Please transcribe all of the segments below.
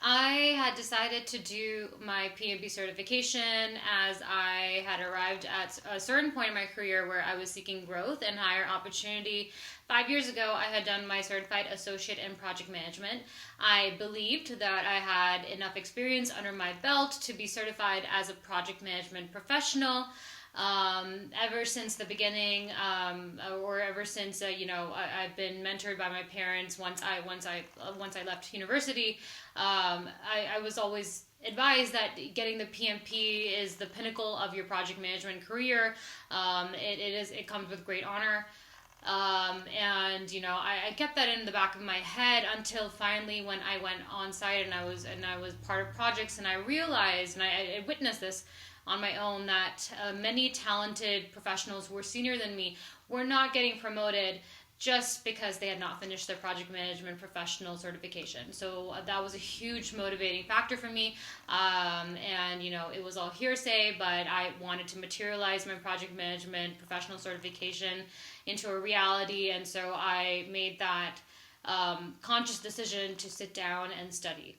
I had decided to do my PMP certification as I had arrived at a certain point in my career where I was seeking growth and higher opportunity. 5 years ago, I had done my certified associate in project management. I believed that I had enough experience under my belt to be certified as a project management professional. Ever since the beginning, or ever since I've been mentored by my parents. Once I left university, I was always advised that getting the PMP is the pinnacle of your project management career. It comes with great honor. And I kept that in the back of my head until finally when I went on site and I was part of projects, and I realized, and I witnessed this on my own, that many talented professionals who were senior than me were not getting promoted just because they had not finished their project management professional certification. So that was a huge motivating factor for me. And it was all hearsay, but I wanted to materialize my project management professional certification into a reality. And so I made that conscious decision to sit down and study.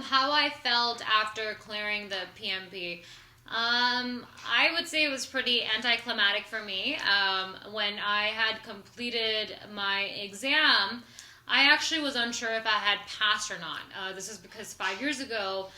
How I felt after clearing the PMP. I would say it was pretty anticlimactic for me. When I had completed my exam, I actually was unsure if I had passed or not. This is because 5 years ago,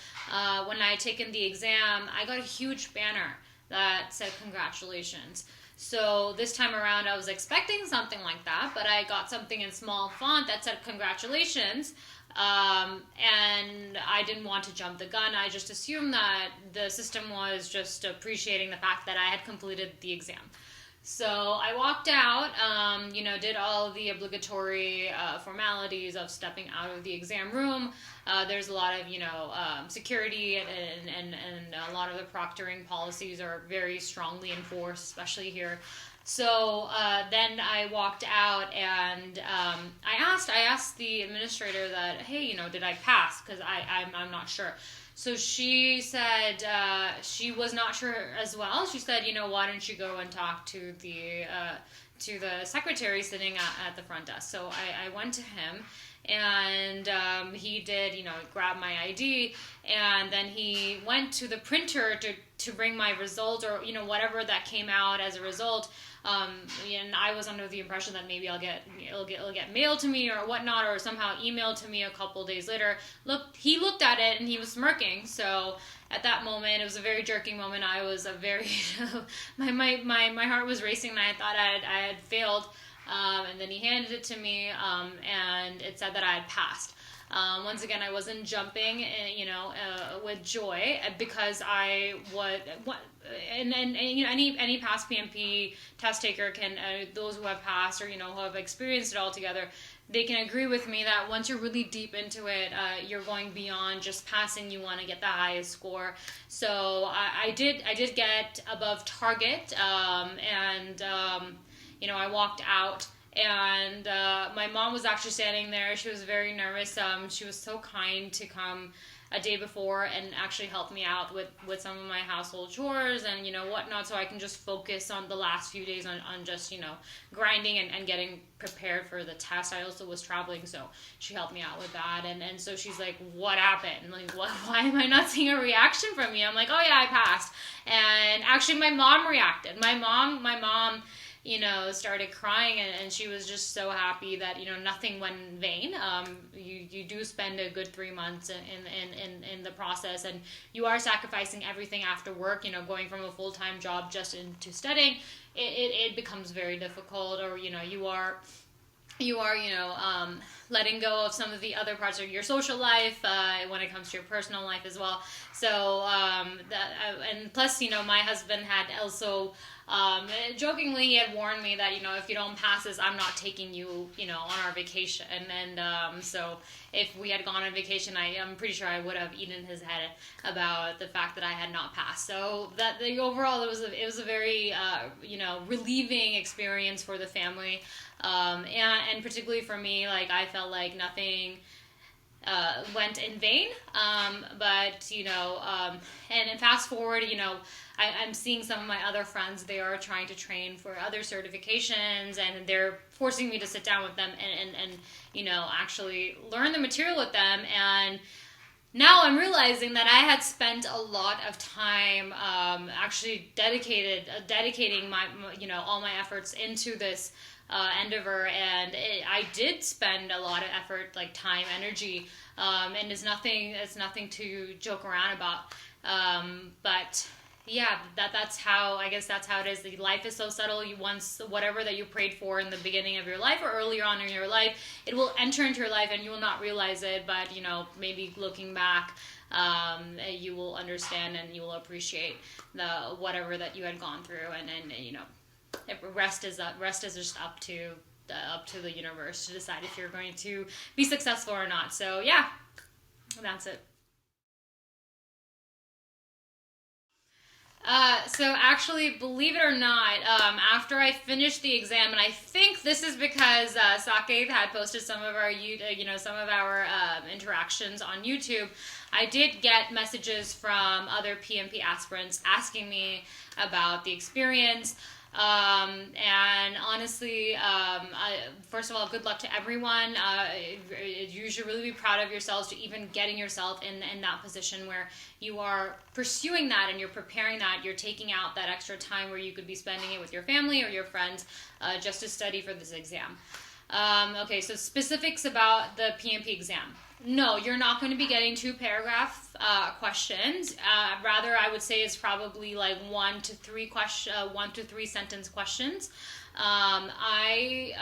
when I had taken the exam, I got a huge banner that said congratulations. So this time around, I was expecting something like that, but I got something in small font that said congratulations. And I didn't want to jump the gun. I just assumed that the system was just appreciating the fact that I had completed the exam. So I walked out, did all the obligatory formalities of stepping out of the exam room. There's a lot of, security, and a lot of the proctoring policies are very strongly enforced, especially here. So then I walked out, and I asked the administrator that, hey, did I pass? Because I'm not sure. So she said she was not sure as well. She said, why don't you go and talk to the secretary sitting at the front desk. So I went to him, and he did, grab my ID, and then he went to the printer to bring my result, or whatever that came out as a result. And I was under the impression that maybe it'll get mailed to me or whatnot, or somehow emailed to me a couple days later. He looked at it and he was smirking. So at that moment, it was a very jerking moment. I was a very my heart was racing, and I thought I had failed. And then he handed it to me, and it said that I had passed. Once again, I wasn't jumping, with joy, because I would. And any past PMP test taker can, those who have passed, or who have experienced it all together, they can agree with me that once you're really deep into it, you're going beyond just passing. You want to get the highest score. So I did get above target, and I walked out, and my mom was actually standing there. She was very nervous. She was so kind to come a day before and actually help me out with some of my household chores and whatnot, so I can just focus on the last few days on just grinding and getting prepared for the test. I also was traveling, so she helped me out with that, and so she's like, what happened? Like, why am I not seeing a reaction from you? I'm like, oh yeah, I passed. And actually my mom reacted. My mom started crying, and she was just so happy that, nothing went in vain. You do spend a good 3 months in the process, and you are sacrificing everything after work, going from a full-time job just into studying. It becomes very difficult, or, you are letting go of some of the other parts of your social life when it comes to your personal life as well. So and plus, my husband had also jokingly, he had warned me that if you don't pass this, I'm not taking you on our vacation. And so if we had gone on vacation, I'm pretty sure I would have eaten his head about the fact that I had not passed. So that the overall, it was a very relieving experience for the family. And particularly for me, like, I felt like nothing went in vain. But and fast forward, I'm seeing some of my other friends. They are trying to train for other certifications, and they're forcing me to sit down with them and actually learn the material with them. And now I'm realizing that I had spent a lot of time actually dedicating my all my efforts into this endeavor, and I did spend a lot of effort, like time, energy, and it's nothing to joke around about. But yeah, that's how I guess that's how it is. The life is so subtle. You once whatever that you prayed for in the beginning of your life or earlier on in your life, it will enter into your life and you will not realize it. But maybe looking back, you will understand and you will appreciate the whatever that you had gone through. And rest is just up to the universe to decide if you're going to be successful or not. So yeah, that's it. So actually, believe it or not, after I finished the exam, and I think this is because Saket had posted some of our interactions on YouTube, I did get messages from other PMP aspirants asking me about the experience. And honestly, first of all, good luck to everyone. You should really be proud of yourselves to even getting yourself in that position where you are pursuing that and you're preparing that. You're taking out that extra time where you could be spending it with your family or your friends just to study for this exam. Okay, so specifics about the PMP exam. No, you're not going to be getting 2-paragraph questions. Rather, I would say it's probably like 1 to 3 sentence questions. I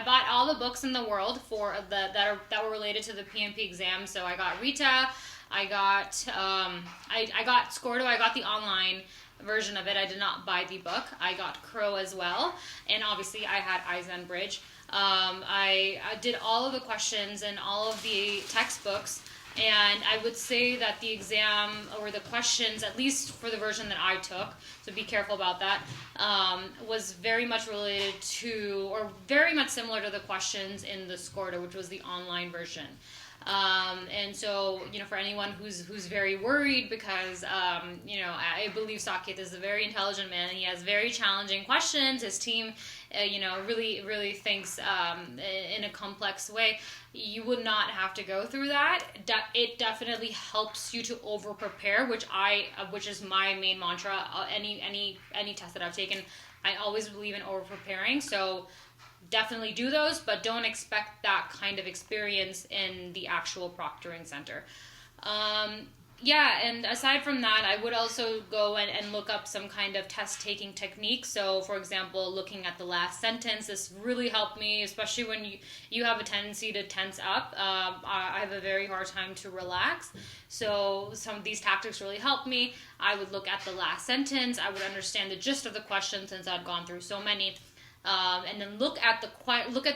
bought all the books in the world for that were related to the PMP exam. So I got Rita, I got Scordo, I got the online version of it. I did not buy the book. I got Crow as well, and obviously I had iZenBridge. I did all of the questions and all of the textbooks, and I would say that the exam or the questions, at least for the version that I took, so be careful about that, was very much related to, or very much similar to the questions in the Scorda, which was the online version. And so, for anyone who's very worried, because, I believe Saket is a very intelligent man and he has very challenging questions. His team, really, really thinks in a complex way. You would not have to go through that. It definitely helps you to over prepare, which is my main mantra. Any test that I've taken, I always believe in over preparing. So definitely do those, but don't expect that kind of experience in the actual proctoring center. And aside from that, I would also go and look up some kind of test-taking technique. So, for example, looking at the last sentence, this really helped me, especially when you have a tendency to tense up. I have a very hard time to relax. So some of these tactics really helped me. I would look at the last sentence. I would understand the gist of the question since I'd gone through so many. And then look at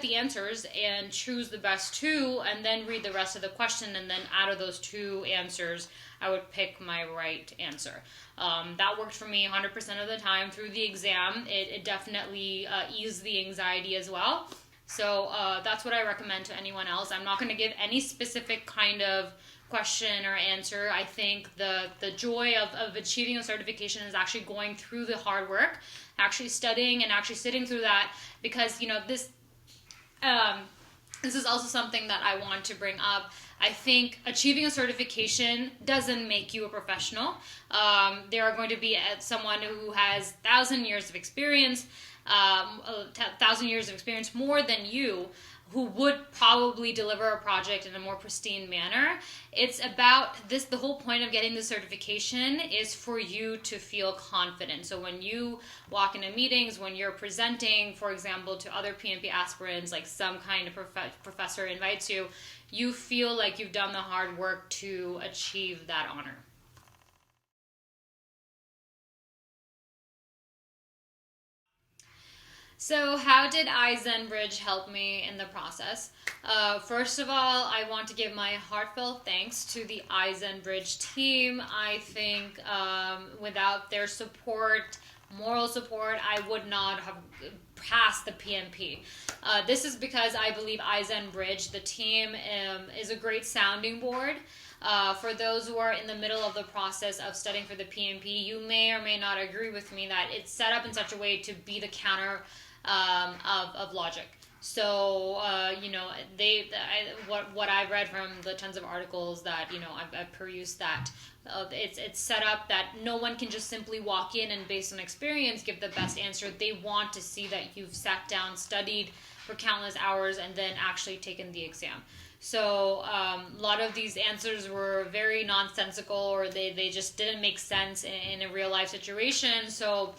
the answers and choose the best 2, and then read the rest of the question, and then out of those 2 answers, I would pick my right answer. That worked for me 100% of the time through the exam. It definitely eased the anxiety as well. So that's what I recommend to anyone else. I'm not going to give any specific kind of question or answer. I think the joy of achieving a certification is actually going through the hard work, actually studying and actually sitting through that, because this is also something that I want to bring up. I think achieving a certification doesn't make you a professional. There are going to be someone who has 1,000 years of experience, 1,000 years of experience more than you, who would probably deliver a project in a more pristine manner. It's about this, the whole point of getting the certification is for you to feel confident. So when you walk into meetings, when you're presenting, for example, to other PMP aspirants, like some kind of professor invites you, you feel like you've done the hard work to achieve that honor. So how did iZenBridge help me in the process? First of all, I want to give my heartfelt thanks to the iZenBridge team. I think without their support, moral support, I would not have passed the PMP. This is because I believe iZenBridge, the team, is a great sounding board. For those who are in the middle of the process of studying for the PMP, you may or may not agree with me that it's set up in such a way to be the counter of logic. So, what I've read from the tons of articles that, I've perused, that it's set up that no one can just simply walk in and based on experience give the best answer. They want to see that you've sat down, studied for countless hours, and then actually taken the exam. So a lot of these answers were very nonsensical, or they just didn't make sense in a real life situation. So,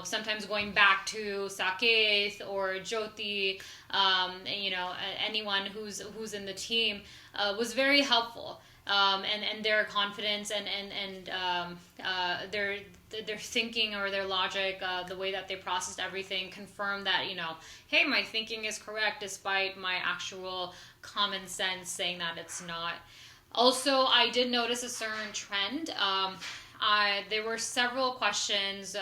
sometimes going back to Saket or Jyoti, anyone who's in the team was very helpful. And their confidence and their thinking or their logic, the way that they processed everything, confirmed that, hey, my thinking is correct despite my actual common sense saying that it's not. Also, I did notice a certain trend. There were several questions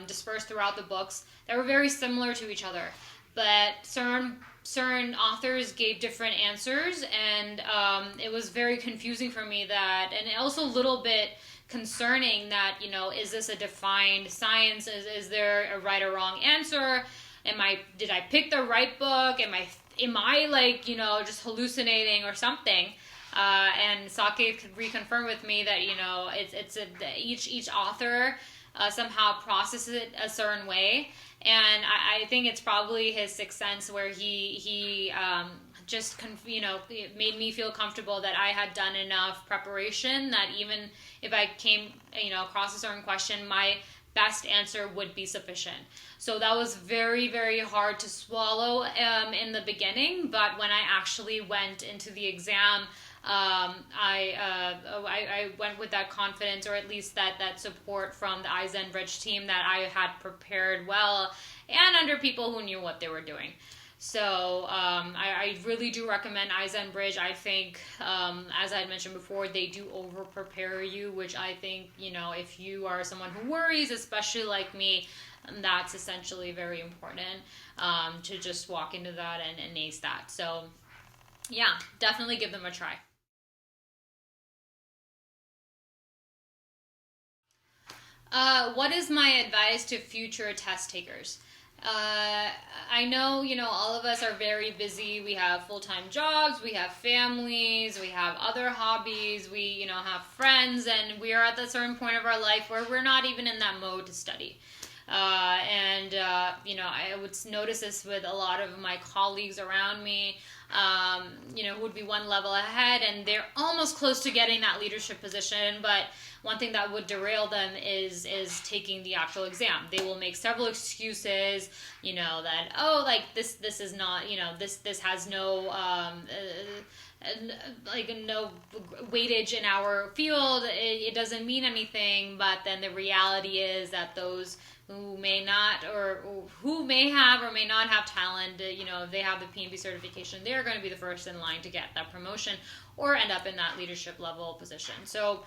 dispersed throughout the books that were very similar to each other, but certain authors gave different answers, and it was very confusing for me, and also a little bit concerning that, is this a defined science? Is there a right or wrong answer? Did I pick the right book? Am I just hallucinating or something? And Sake could reconfirm with me that, each author somehow processes it a certain way. And I think it's probably his sixth sense, where he just it made me feel comfortable that I had done enough preparation that even if I came across a certain question, my best answer would be sufficient. So that was very, very hard to swallow in the beginning, but when I actually went into the exam, I went with that confidence, or at least that support from the iZenBridge team, that I had prepared well and under people who knew what they were doing. So I really do recommend iZenBridge. I think, as I had mentioned before, they do over-prepare you, which I think, if you are someone who worries, especially like me, that's essentially very important, to just walk into that and ace that. So yeah, definitely give them a try. What is my advice to future test takers? I know, all of us are very busy. We have full-time jobs, we have families, we have other hobbies, we, have friends, and we are at a certain point of our life where we're not even in that mode to study. I would notice this with a lot of my colleagues around me, who would be one level ahead, and they're almost close to getting that leadership position, but one thing that would derail them is taking the actual exam. They will make several excuses, that, this is not, this has no, no weightage in our field. It doesn't mean anything. But then the reality is that those who may not, or who may have or may not have talent, if they have the PMP certification, they're going to be the first in line to get that promotion or end up in that leadership level position. So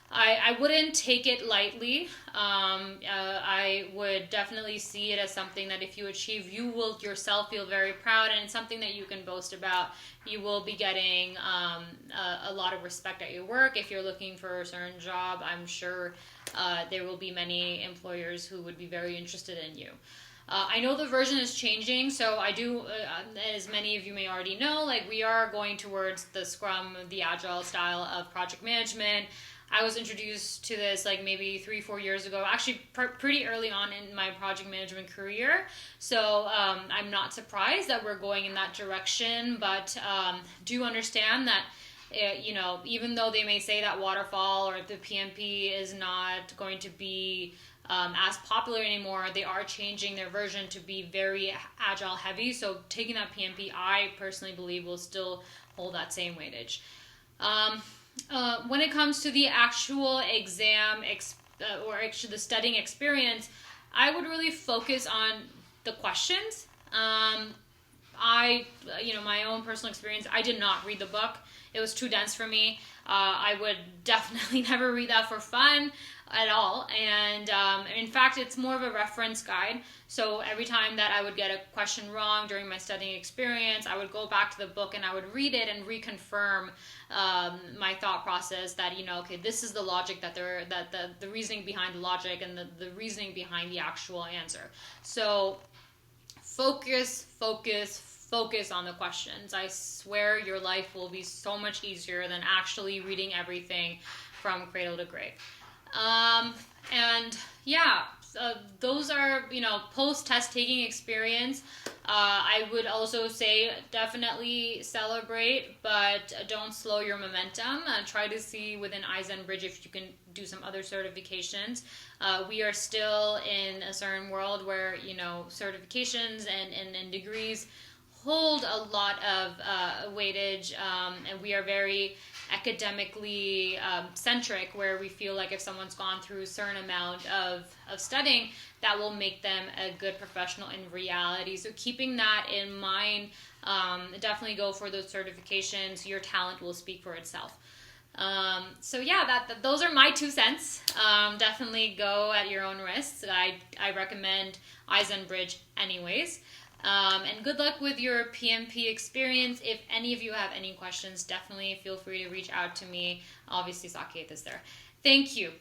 I wouldn't take it lightly. I would definitely see it as something that if you achieve, you will yourself feel very proud, and it's something that you can boast about. You will be getting a lot of respect at your work. If you're looking for a certain job, I'm sure there will be many employers who would be very interested in you. I know the version is changing, so I do, as many of you may already know, we are going towards the Scrum, the Agile style of project management. I was introduced to this maybe 3-4 years ago, actually pretty early on in my project management career. So I'm not surprised that we're going in that direction, but do understand that even though they may say that waterfall or the PMP is not going to be as popular anymore, they are changing their version to be very agile heavy. So taking that PMP, I personally believe, will still hold that same weightage. When it comes to the actual exam or actually the studying experience, I would really focus on the questions. My own personal experience, I did not read the book. it was too dense for me. I would definitely never read that for fun at all. And in fact, it's more of a reference guide. So every time that I would get a question wrong during my studying experience, I would go back to the book and I would read it and reconfirm my thought process that, you know, okay, this is the logic that the reasoning behind the logic and the reasoning behind the actual answer. So focus on the questions. I swear your life will be so much easier than actually reading everything from cradle to grave. And yeah, those are, you know, post-test taking experience. I would also say definitely celebrate, but don't slow your momentum. Try to see within iZenBridge if you can do some other certifications. We are still in a certain world where, you know, certifications and degrees hold a lot of weightage, and we are very academically centric, where we feel like if someone's gone through a certain amount of studying, that will make them a good professional in reality. So keeping that in mind, definitely go for those certifications. Your talent will speak for itself. So yeah, those are my 2 cents. Definitely go at your own risks. I recommend iZenBridge anyways. And good luck with your PMP experience. If any of you have any questions, definitely feel free to reach out to me. Obviously, Saket is there. Thank you.